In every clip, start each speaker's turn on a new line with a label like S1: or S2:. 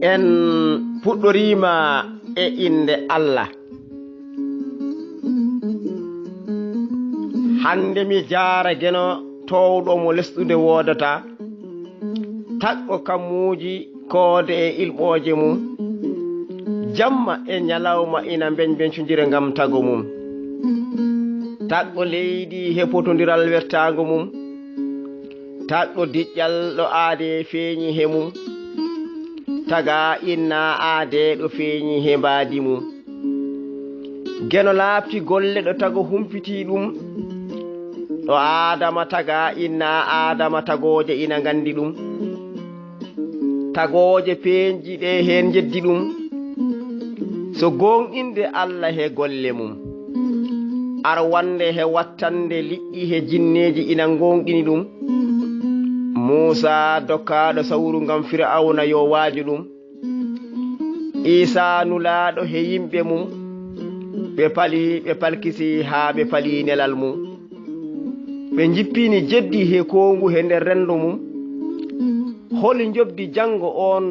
S1: en puɗɗorima e inde Allah. hande mi jaara geno towɗo mo lesɗude wodata taggo kammuji koode e ilɓoje mum jamma e nyalawma ina bencodira ngam tago mum taggo leydi hepotodiral wertago mum taggo diƴƴal ɗo aade feeñi he mum taga inna aade ɗo feeñi he mbaadi mum geno laapti golle ɗo tago humpiti ɗum ɗo adama taga inna adama tagoje ina gandi ɗum tagoje peenji ɗe hen jeddi ɗum so gonɗinde Allah he golle mum ar wande he wattande liɗɗi he jinneji ina gonɗini ɗum Musa dokkaɗo sawru ngam Fir'auna yo waaju ɗum Isa nulaɗo he yimɓe mum ɓe palkisi ha ɓe pali nelal mum ɓe jippini jeddi he kongu he nder rendo mum holi jobdi jango on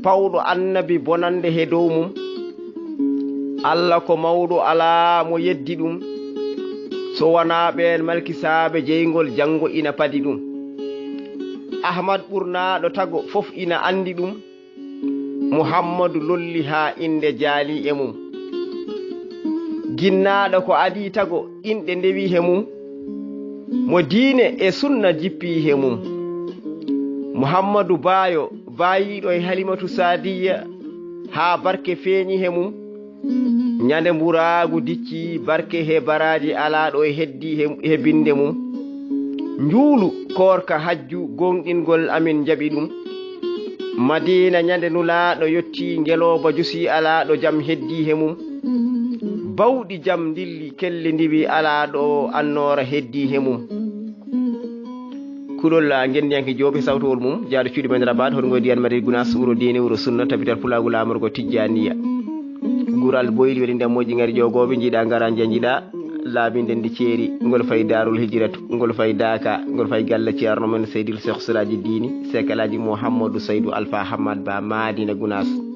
S1: pawɗo annabi bonande he dow mum Allah ko mawɗo ala mo yeddi ɗum so wana ɓen malkisaɓe jeygol jango ina padi ɗum Ahmad ɓurnaɗo tago fof ina andi ɗum Muhammadu lolli ha inde jaali e mum ginnaɗo ko adi tago inɗe ndewi he mum mo diine e sunna jippi he mum Muhammadu bayo bayiɗo e Halimatu Sadiya ha barke feeñi he mum nyande mburagu dicci barke he baraji alaɗo e heddi he binde mum njuulu korka hajju gonɗingol amin jaɓi ɗum Madina nyande nulaɗo yotti ngeloba jusi alaɗo jam heddi he mum bawɗi jam dilli kelle ndiwi alaɗo annora heddi he mum kulol gendiyanke jooɓe sawtowol mum jaaɗo cuuɗi men rabat hoto ngoy diyan mari gunas wuro dine wuro sunna tabital pulagu lamorgo tijjaniya gural boyli waɗi ndemmoji ngari jogoɓe jiiɗa ngara jiiɗa laabinde ndi ceeri ngol fay darul hijratu ngol fay daka ngol fay galle ceerno men seydil cheikh siraji dini sekalaji Mouhamadou Seydou Alpha Hamad Ba Madina Gunas